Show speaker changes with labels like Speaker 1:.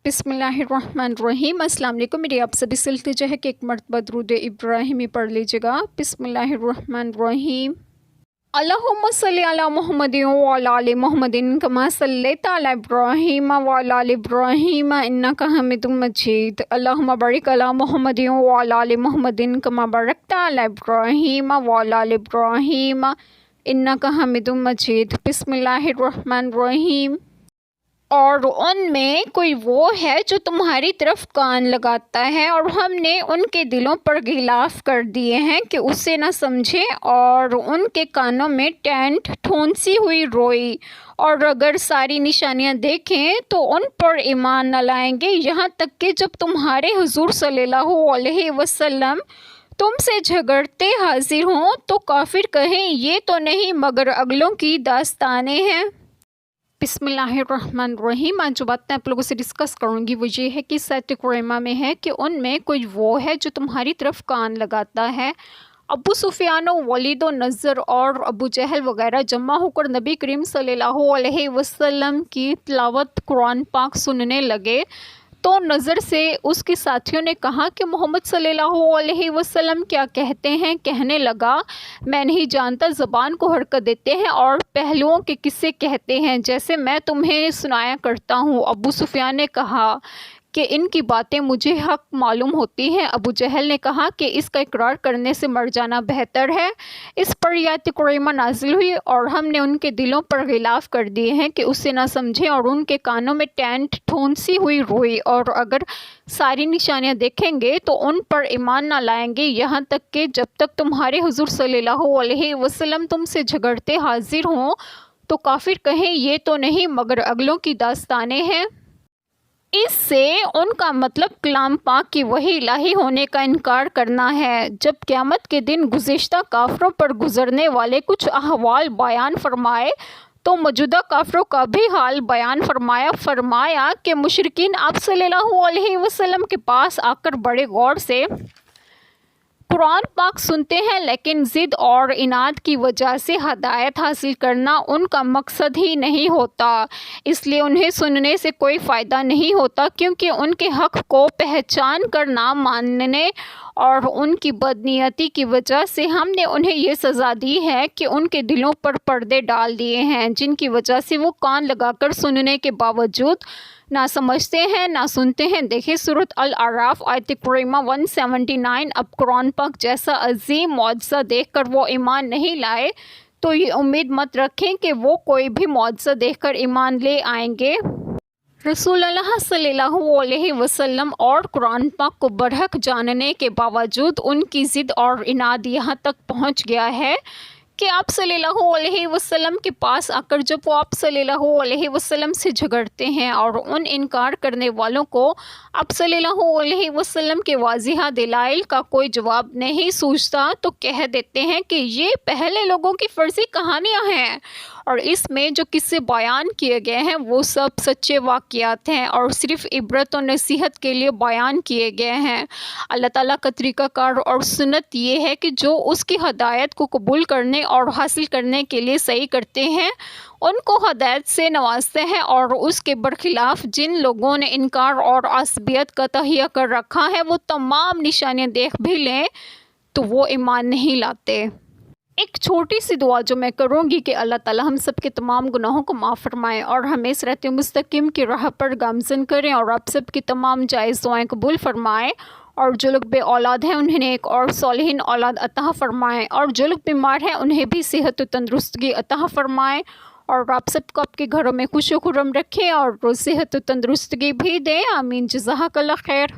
Speaker 1: बिस्मिल्लाहिर्रहमानिर्रहीम। अस्सलाम वालेकुम। मेरी आप सभी से इल्तिजा है कि एक मरतबा दुरूद इब्राहिमी पढ़ लीजिएगा। बिस्मिल्लाहिर्रहमानिर्रहीम। अल्लाहुम्मा सल्ली अला मुहम्मदिन व अला आलि मुहम्मदिन कमा सल्लैता अला इब्राहीम व अला आलि इब्राहीम इन्नका हमीदुम मजीद। अल्लाहुम्मा बारिक अला मुहम्मदिन व अला आलि मुहम्मदिन कमा बारकता अला इब्राहीम व अला आलि इब्राहीम इन्नका हमीदुम मजीद। बिस्मिल्लाहिर्रहमानिर्रहीम। और उनमें कोई वो है जो तुम्हारी तरफ कान लगाता है और हमने उनके दिलों पर गिलाफ कर दिए हैं कि उससे न समझे, और उनके कानों में टेंट ठोंसी हुई रोई, और अगर सारी निशानियां देखें तो उन पर ईमान न लाएंगे यहाँ तक कि जब तुम्हारे हुजूर सल्लल्लाहु अलैहि वसल्लम तुमसे झगड़ते हाजिर हों तो काफिर कहें ये तो नहीं मगर अगलों की दास्तानें हैं। बिस्मिल्लाहिर्रहमानिर्रहीम। आज जो बात मैं आप लोगों से डिस्कस करूंगी वो ये है कि सैत कुरैमा में है कि उनमें कोई वो है जो तुम्हारी तरफ कान लगाता है। अबू सुफियान, वलीद, नज़र और अबू जहल वगैरह जमा होकर नबी करीम सल्लल्लाहु अलैहि वसल्लम की तिलावत कुरान पाक सुनने लगे तो नज़र से उसके साथियों ने कहा कि मोहम्मद सल्लल्लाहु अलैहि वसल्लम क्या कहते हैं। कहने लगा मैं नहीं जानता, ज़बान को हरकत देते हैं और पहलुओं के किस्से कहते हैं जैसे मैं तुम्हें सुनाया करता हूँ। अबू सुफियान ने कहा कि इनकी बातें मुझे हक मालूम होती हैं। अबू जहल ने कहा कि इसका इकरार करने से मर जाना बेहतर है। इस पर आयत करीमा नाजिल हुई और हमने उनके दिलों पर गिलाफ कर दिए हैं कि उससे ना समझें, और उनके कानों में टेंट ठोंसी हुई रोई, और अगर सारी निशानियां देखेंगे तो उन पर ईमान ना लाएंगे यहाँ तक कि जब तक तुम्हारे हुजूर सल्लल्लाहु अलैहि वसल्लम तुमसे झगड़ते हाजिर हों तो काफिर कहें ये तो नहीं मगर अगलों की दास्तानें हैं। इससे उनका मतलब कलाम पाक की वही इलाही होने का इनकार करना है। जब क़यामत के दिन गुज़िश्ता काफरों पर गुजरने वाले कुछ अहवाल बयान फरमाए तो मौजूदा काफरों का भी हाल बयान फरमाया कि मुशरिकीन आप सल्लल्लाहु अलैहि वसल्लम के पास आकर बड़े गौर से कुरान पाक सुनते हैं, लेकिन ज़िद और इनाद की वजह से हदायत हासिल करना उनका मकसद ही नहीं होता। इसलिए उन्हें सुनने से कोई फ़ायदा नहीं होता, क्योंकि उनके हक़ को पहचान कर ना मानने और उनकी बदनीयती की वजह से हमने उन्हें ये सज़ा दी है कि उनके दिलों पर पर्दे डाल दिए हैं, जिनकी वजह से वो कान लगाकर सुनने के बावजूद ना समझते हैं ना सुनते हैं। देखिए सूरत अल आराफ आयत करीमा 179। अब कुरान पाक जैसा अजीम मौजज़ा देखकर वो ईमान नहीं लाए तो ये उम्मीद मत रखें कि वो कोई भी मौजज़ा देखकर ईमान ले आएंगे। रसूल अल्लाह सल्लल्लाहु अलैहि वसल्लम और कुरान पाक को बरहक जानने के बावजूद उनकी ज़िद और इनाद यहाँ तक पहुँच गया है कि आप सल्लल्लाहु अलैहि वसल्लम के पास आकर जब वो आप सल्लल्लाहु अलैहि वसल्लम से झगड़ते हैं और उन इनकार करने वालों को आप सल्लल्लाहु अलैहि वसल्लम के वाज़िहा दलाइल का कोई जवाब नहीं सूझता तो कह देते हैं कि ये पहले लोगों की फ़र्ज़ी कहानियाँ हैं और इसमें जो किस्से बयान किए गए हैं वो सब सच्चे वाक़यात हैं और सिर्फ़ इबरत और नसीहत के लिए बयान किए गए हैं। अल्लाह ताला का तरीक़ाकार और सुन्नत ये है कि जो उसकी हदायत को कबूल करने और हासिल करने के लिए सही करते हैं उनको हदायत से नवाजते हैं, और उसके बरखिलाफ़ जिन लोगों ने इनकार और असबियत का तहिया कर रखा है वो तमाम निशानियाँ देख भी लें तो वो ईमान नहीं लाते। एक छोटी सी दुआ जो मैं करूँगी कि अल्लाह ताला हम सब के तमाम गुनाहों को माफ़ फरमाएँ और हमें सिरात मुस्तकीम की राह पर गामज़न करें और आप सब की तमाम जायज़ दुआएं कबूल फरमाएँ, और जो लोग बे औलाद हैं उन्हें एक और सौलिहीन औलाद अता फ़रमाएँ, और जो लोग बीमार हैं उन्हें भी सेहत व तंदरुस्तगी अता फ़रमाएँ, और आप सबको आपके घरों में खुश व खुर्रम रखें और सेहत व तंदरुस्तगी भी दें। आमीन। जज़ाकल्लाह खैर।